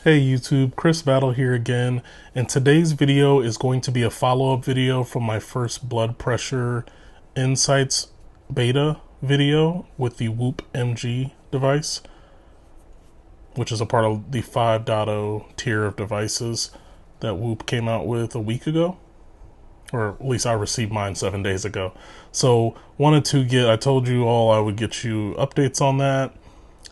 Hey YouTube, Chris Battle here again, and today's video is going to be a follow-up video from my first blood pressure insights beta video with the Whoop MG device, which is a part of the 5.0 tier of devices that Whoop came out with a week ago, or at least I received mine 7 days ago. So I told you all I would get you updates on that.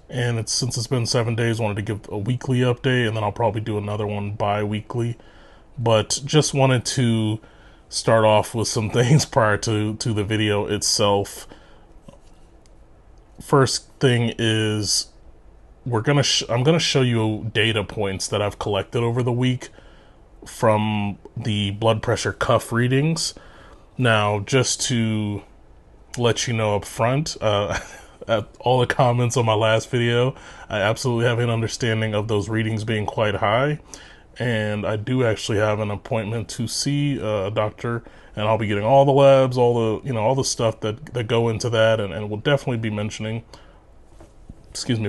And since it's been 7 days, wanted to give a weekly update, and then I'll probably do another one bi-weekly. But just wanted to start off with some things prior to the video itself. First thing is I'm gonna show you data points that I've collected over the week from the blood pressure cuff readings. Now, just to let you know up front, at all the comments on my last video, I absolutely have an understanding of those readings being quite high, and I do actually have an appointment to see a doctor, and I'll be getting all the labs, all the stuff that go into that, and we'll definitely be mentioning,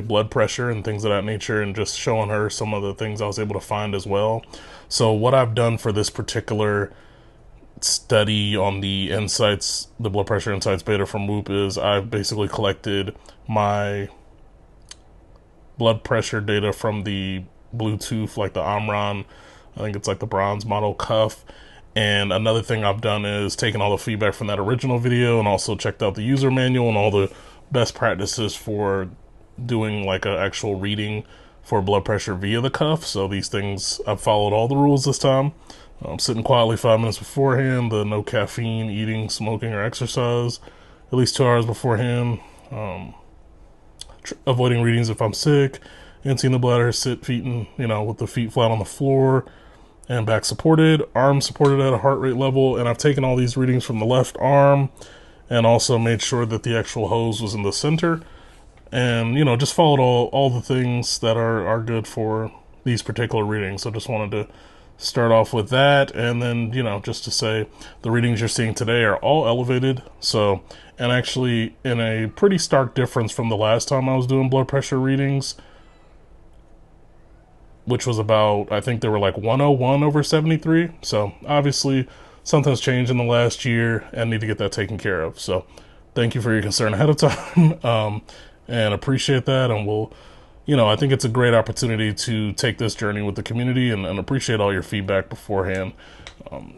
blood pressure and things of that nature, and just showing her some of the things I was able to find as well. So what I've done for this particular study on the blood pressure insights beta from Whoop, is I've basically collected my blood pressure data from the Bluetooth, like the Omron, I think it's like the bronze model cuff. And another thing I've done is taken all the feedback from that original video and also checked out the user manual and all the best practices for doing like an actual reading for blood pressure via the cuff. So these things, I've followed all the rules this time. Sitting quietly 5 minutes beforehand, the no caffeine, eating, smoking, or exercise at least 2 hours beforehand, avoiding readings if I'm sick, emptying the bladder, sit feet with the feet flat on the floor and back supported, arms supported at a heart rate level. And I've taken all these readings from the left arm and also made sure that the actual hose was in the center, and just followed all the things that are good for these particular readings. So just wanted to start off with that, and then just to say the readings you're seeing today are all elevated, so, and actually in a pretty stark difference from the last time I was doing blood pressure readings, which was about, I think they were like 101/73. So obviously something's changed in the last year and need to get that taken care of. So thank you for your concern ahead of time, and appreciate that. And we'll I think it's a great opportunity to take this journey with the community, and appreciate all your feedback beforehand.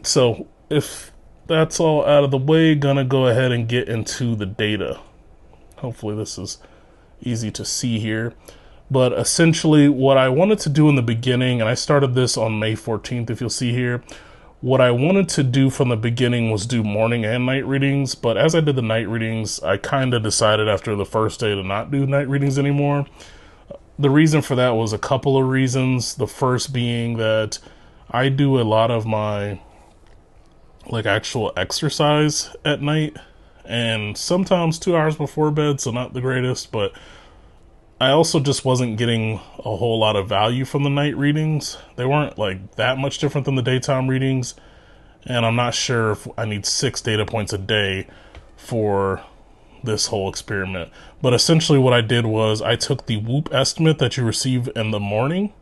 So if that's all out of the way, gonna go ahead and get into the data. Hopefully this is easy to see here. But essentially what I wanted to do in the beginning, and I started this on May 14th, if you'll see here, what I wanted to do from the beginning was do morning and night readings. But as I did the night readings, I kind of decided after the first day to not do night readings anymore. The reason for that was a couple of reasons. The first being that I do a lot of my actual exercise at night, and sometimes 2 hours before bed, so not the greatest, but I also just wasn't getting a whole lot of value from the night readings. They weren't like that much different than the daytime readings, and I'm not sure if I need 6 data points a day for this whole experiment. But essentially what I did was I took the Whoop estimate that you receive in the morning,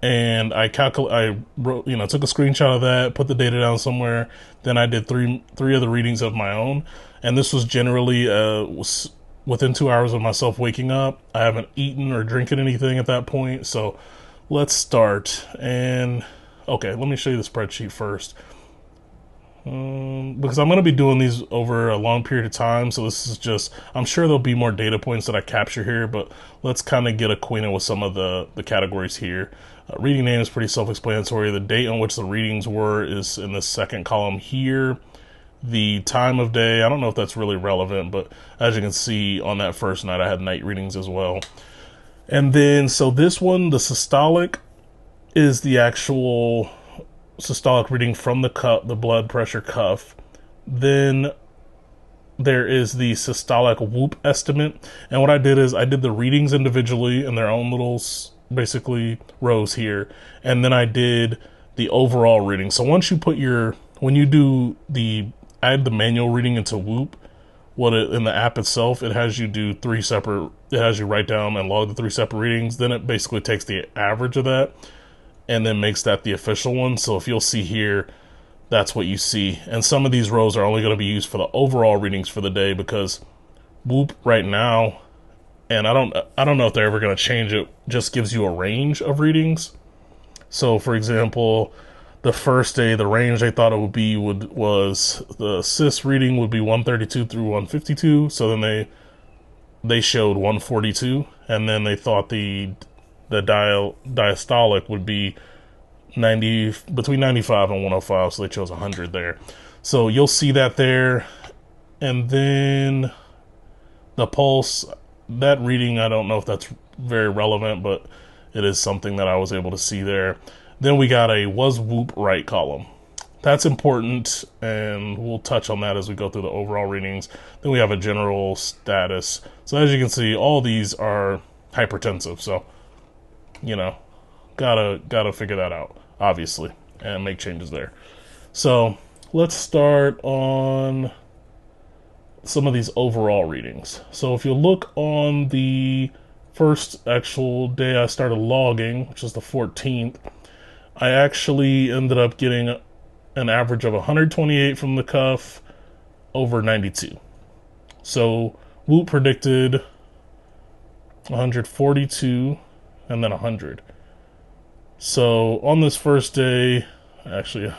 and I took a screenshot of that, put the data down somewhere. Then I did three of the readings of my own, and this was generally within 2 hours of myself waking up. I haven't eaten or drinking anything at that point. So let's start. And okay, let me show you the spreadsheet first, because I'm going to be doing these over a long period of time. So this is just, I'm sure there'll be more data points that I capture here, but let's kind of get acquainted with some of the categories here. Reading name is pretty self-explanatory. The date on which the readings were is in the second column here. The time of day, I don't know if that's really relevant, but as you can see, on that first night I had night readings as well. And then, so this one, the systolic, is the actual systolic reading from the blood pressure cuff. Then there is the systolic Whoop estimate, and what I did is I did the readings individually in their own little basically rows here, and then I did the overall reading. So once you put when you do I had the manual reading into Whoop, in the app itself, it has you do it has you write down and log the 3 separate readings. Then it basically takes the average of that and then makes that the official one. So if you'll see here, that's what you see. And some of these rows are only going to be used for the overall readings for the day, because Whoop right now, and I don't know if they're ever going to change it, just gives you a range of readings. So for example, the first day, the range they thought it would be was the sys reading would be 132 through 152. So then they showed 142, and then they thought the diastolic would be between 95 and 105, so they chose 100 there. So you'll see that there. And then the pulse, that reading, I don't know if that's very relevant, but it is something that I was able to see there. Then we got a was Whoop right column. That's important, and we'll touch on that as we go through the overall readings. Then we have a general status. So as you can see, all these are hypertensive, so you know, gotta figure that out, obviously, and make changes there. So let's start on some of these overall readings. So if you look on the first actual day I started logging, which is the 14th, I actually ended up getting an average of 128 from the cuff over 92. So Whoop predicted 142 and then 100. So on this first day, actually,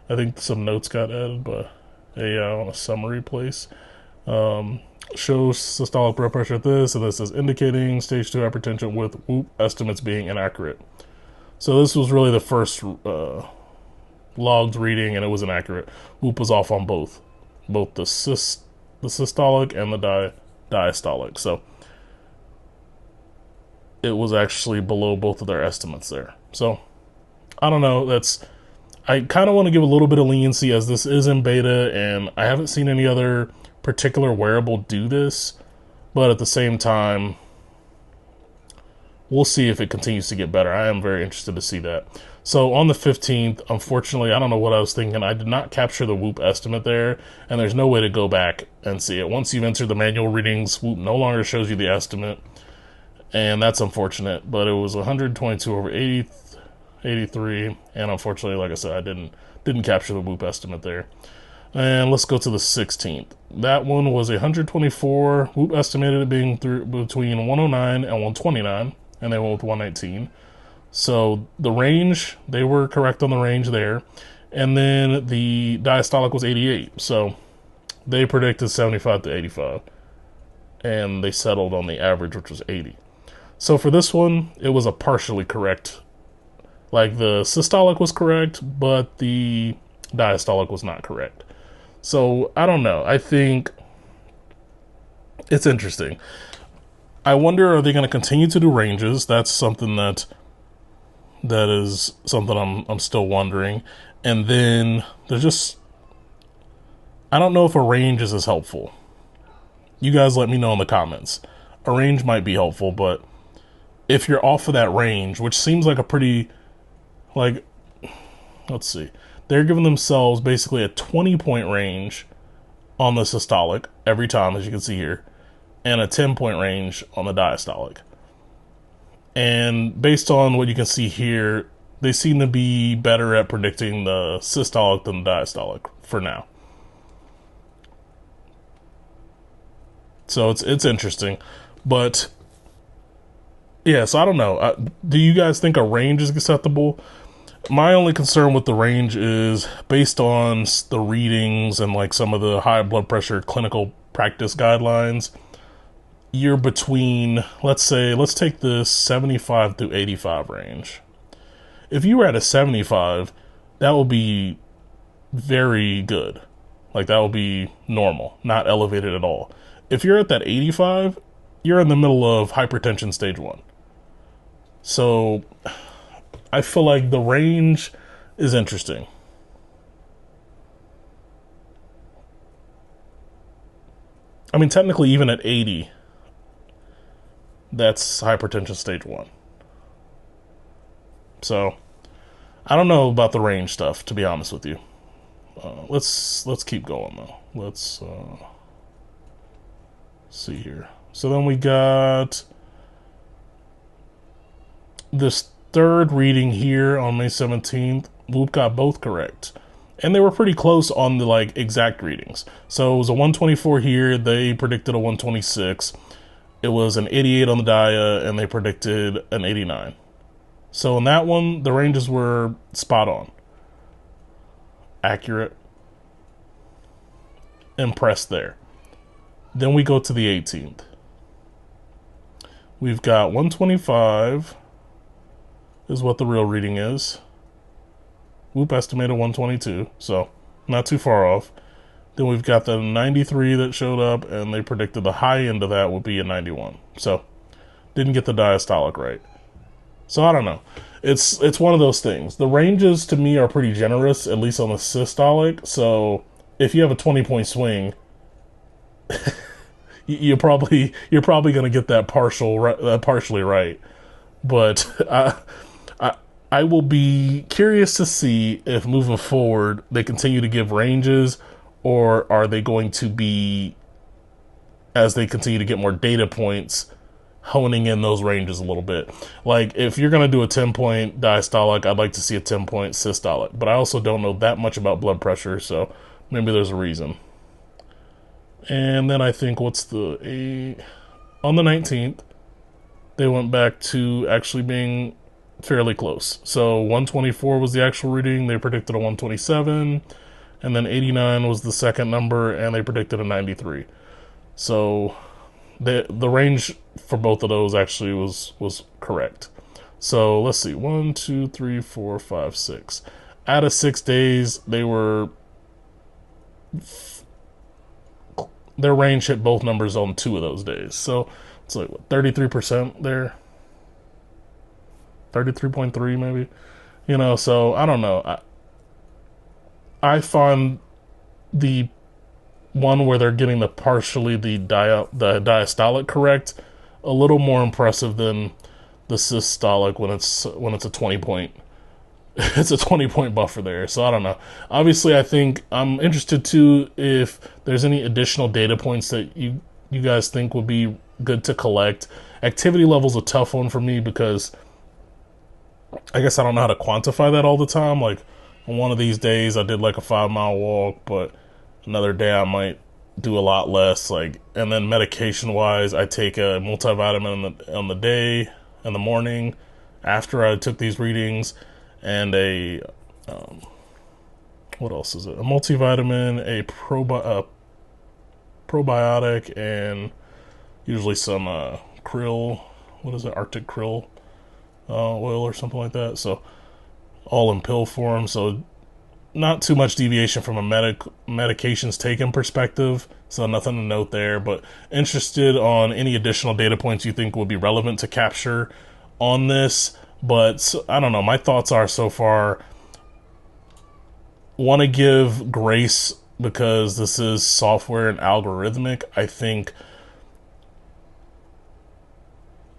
I think some notes got added, but on a summary place. Shows systolic blood pressure at this, and this is indicating stage 2 hypertension with Whoop estimates being inaccurate. So this was really the first logged reading, and it was inaccurate. Whoop was off on both the systolic and the diastolic. So it was actually below both of their estimates there. So I don't know. I kind of want to give a little bit of leniency, as this is in beta, and I haven't seen any other particular wearable do this. But at the same time, we'll see if it continues to get better. I am very interested to see that. So on the 15th, unfortunately, I don't know what I was thinking. I did not capture the Whoop estimate there, and there's no way to go back and see it. Once you've entered the manual readings, Whoop no longer shows you the estimate, and that's unfortunate. But it was 122 over 83, and unfortunately, like I said, I didn't capture the Whoop estimate there. And let's go to the 16th. That one was 124. Whoop estimated it being between 109 and 129, and they went with 119. So the range, they were correct on the range there. And then the diastolic was 88. So they predicted 75 to 85. And they settled on the average, which was 80. So for this one, it was a partially correct. Like, the systolic was correct, but the diastolic was not correct. So I don't know. I think it's interesting. I wonder, are they going to continue to do ranges? That's something that is something I'm still wondering. And then there's just, I don't know if a range is as helpful. You guys let me know in the comments. A range might be helpful, but if you're off of that range, which seems like a pretty, like, let's see. They're giving themselves basically a 20-point range on the systolic every time, as you can see here, and a 10-point range on the diastolic. And based on what you can see here, they seem to be better at predicting the systolic than the diastolic for now. So it's interesting. But yeah, so I don't know. Do you guys think a range is acceptable? My only concern with the range is based on the readings and like some of the high blood pressure clinical practice guidelines. You're between, let's take the 75 to 85 range. If you were at a 75, that would be very good. Like, that would be normal, not elevated at all. If you're at that 85, you're in the middle of hypertension stage 1. So I feel like the range is interesting. I mean, technically, even at 80, that's hypertension stage 1. So I don't know about the range stuff, to be honest with you. Let's keep going though. Let's see here. So then we got this third reading here on May 17th. Whoop got both correct. And they were pretty close on the like exact readings. So it was a 124 here. They predicted a 126. It was an 88 on the dia, and they predicted an 89. So in that one, the ranges were spot on. Accurate. Impressed there. Then we go to the 18th. We've got 125 is what the real reading is. Whoop estimated 122, so not too far off. Then we've got the 93 that showed up, and they predicted the high end of that would be a 91. So didn't get the diastolic right. So I don't know. It's one of those things. The ranges to me are pretty generous, at least on the systolic. So if you have a 20-point swing, you're probably going to get that partially right. But I will be curious to see if moving forward they continue to give ranges, or are they going to be, as they continue to get more data points, honing in those ranges a little bit. Like if you're going to do a 10-point diastolic, I'd like to see a 10-point systolic, but I also don't know that much about blood pressure, so maybe there's a reason. And then I think on the 19th, they went back to actually being fairly close. So 124 was the actual reading. They predicted a 127, and then 89 was the second number, and they predicted a 93. So the range for both of those actually was correct. So let's see, 1, 2, 3, 4, 5, 6. Out of 6 days, their range hit both numbers on 2 of those days. So it's like what, 33% there. 33.3 maybe, so I don't know. I find the one where they're getting the diastolic correct a little more impressive than the systolic when it's a 20-point it's a 20-point buffer there. So I don't know. Obviously, I think I'm interested too if there's any additional data points that you guys think would be good to collect. Activity level's a tough one for me because I guess I don't know how to quantify that all the time. Like on one of these days I did like a 5-mile walk, but another day I might do a lot less. Like, and then medication wise, I take a multivitamin on the day, in the morning after I took these readings, and a what else is it? A multivitamin, a probiotic, and usually some krill. What is it? Arctic krill oil or something like that. So all in pill form. So not too much deviation from a medications taken perspective. So nothing to note there, but interested on any additional data points you think would be relevant to capture on this. But I don't know. My thoughts are so far, want to give grace because this is software and algorithmic. I think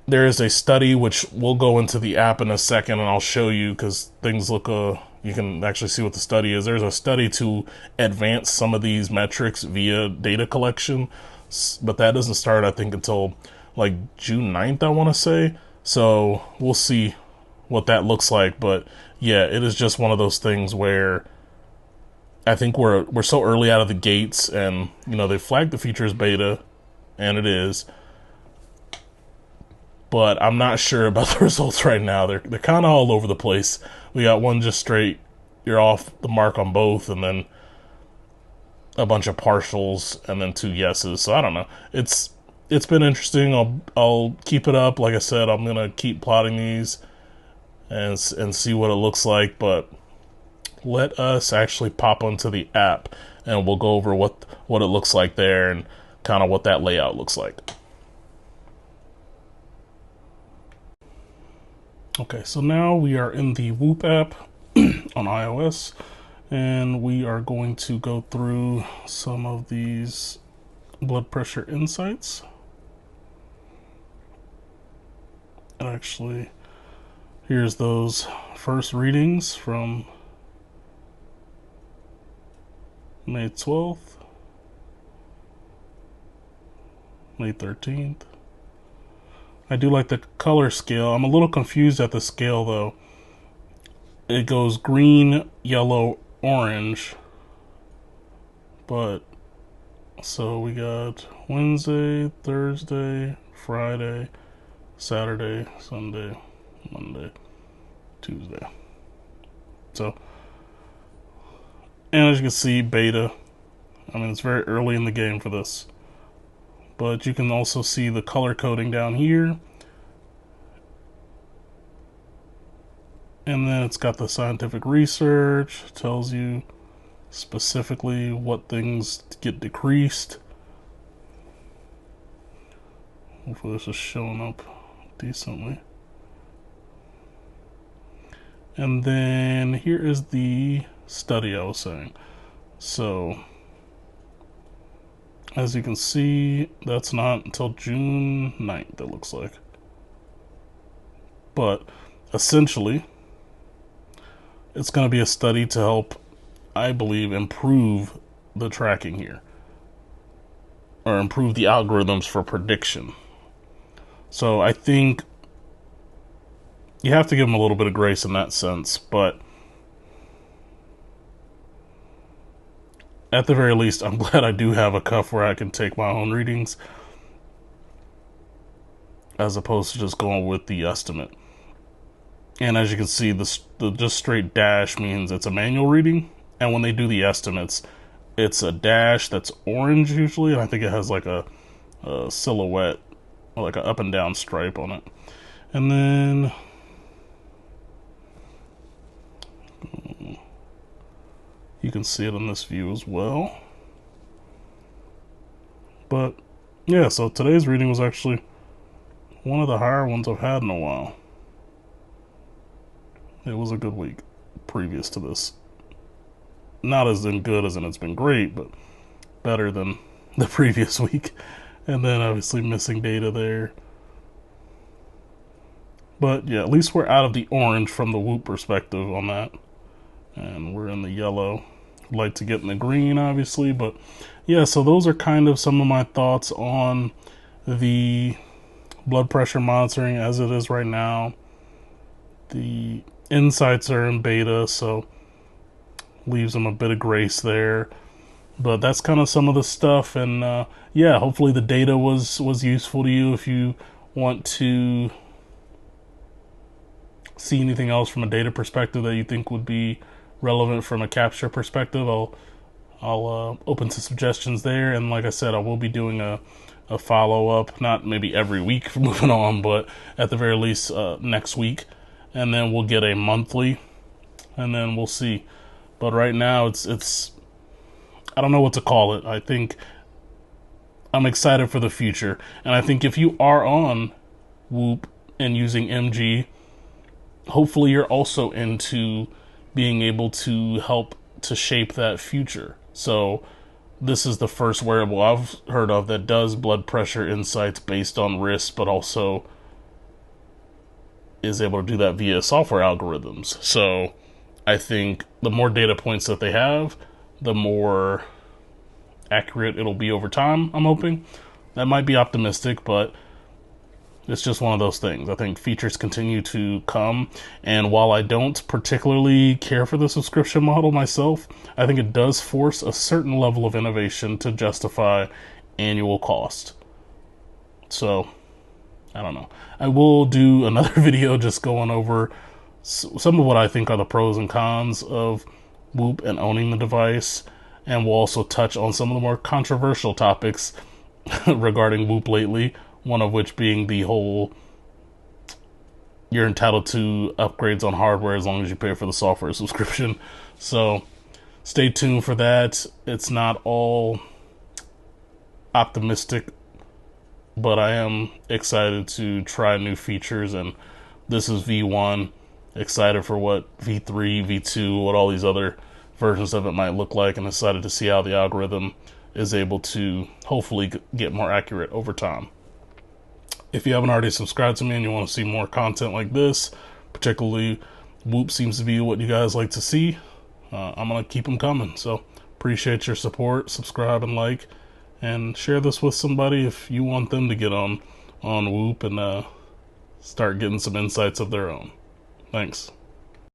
there is a study, which we'll go into the app in a second, and I'll show you because things look, you can actually see what the study is. There's a study to advance some of these metrics via data collection, but that doesn't start, I think, until like June 9th, I want to say. So we'll see what that looks like. But yeah, it is just one of those things where I think we're so early out of the gates, and they flagged the feature as beta, and it is. But I'm not sure about the results right now. They're kind of all over the place. We got one just straight, you're off the mark on both, and then a bunch of partials, and then 2 yeses. So I don't know. It's been interesting. I'll keep it up. Like I said, I'm gonna keep plotting these and see what it looks like. But let us actually pop onto the app, and we'll go over what it looks like there and kind of what that layout looks like. Okay, so now we are in the Whoop app on iOS, and we are going to go through some of these blood pressure insights. Actually, here's those first readings from May 12th. May 13th. I do like the color scale. I'm a little confused at the scale though. It goes green, yellow, orange. But, so we got Wednesday, Thursday, Friday, Saturday, Sunday, Monday, Tuesday. So, and as you can see, beta. I mean, it's very early in the game for this. But you can also see the color coding down here. And then it's got the scientific research, tells you specifically what things get decreased. Hopefully this is showing up decently. And then here is the study I was saying. So, as you can see, that's not until June 9th, it looks like. But essentially, it's going to be a study to help, I believe, improve the tracking here, or improve the algorithms for prediction. So I think you have to give them a little bit of grace in that sense, but at the very least, I'm glad I do have a cuff where I can take my own readings, as opposed to just going with the estimate. And as you can see, the just straight dash means it's a manual reading, and when they do the estimates, it's a dash that's orange usually, and I think it has like a silhouette, or like an up and down stripe on it. And then you can see it in this view as well. But yeah, so today's reading was actually one of the higher ones I've had in a while. It was a good week previous to this. Not as in good as in it's been great, but better than the previous week. And then obviously missing data there. But yeah, at least we're out of the orange from the Whoop perspective on that. And we're in the yellow. I'd like to get in the green, obviously. But yeah, so those are kind of some of my thoughts on the blood pressure monitoring as it is right now. The insights are in beta, so leaves them a bit of grace there. But that's kind of some of the stuff. And yeah, hopefully the data was useful to you. If you want to see anything else from a data perspective that you think would be relevant from a capture perspective, I'll open to suggestions there. And like I said, I will be doing a follow-up, not maybe every week moving on, but at the very least next week. And then we'll get a monthly, and then we'll see. But right now, it's I don't know what to call it. I think I'm excited for the future. And I think if you are on Whoop and using MG, hopefully you're also into being able to help to shape that future. So this is the first wearable I've heard of that does blood pressure insights based on wrist, but also is able to do that via software algorithms. So I think the more data points that they have, the more accurate it'll be over time, I'm hoping. That might be optimistic, but it's just one of those things. I think features continue to come, and while I don't particularly care for the subscription model myself, I think it does force a certain level of innovation to justify annual cost. So, I don't know. I will do another video just going over some of what I think are the pros and cons of Whoop and owning the device, and we'll also touch on some of the more controversial topics regarding Whoop lately, one of which being the whole you're entitled to upgrades on hardware as long as you pay for the software subscription. So stay tuned for that. It's not all optimistic, but I am excited to try new features, and this is V1. Excited for what V3, V2, what all these other versions of it might look like, and excited to see how the algorithm is able to hopefully get more accurate over time. If you haven't already subscribed to me and you want to see more content like this, particularly Whoop seems to be what you guys like to see, I'm going to keep them coming. So appreciate your support, subscribe and like, and share this with somebody if you want them to get on Whoop and start getting some insights of their own. Thanks.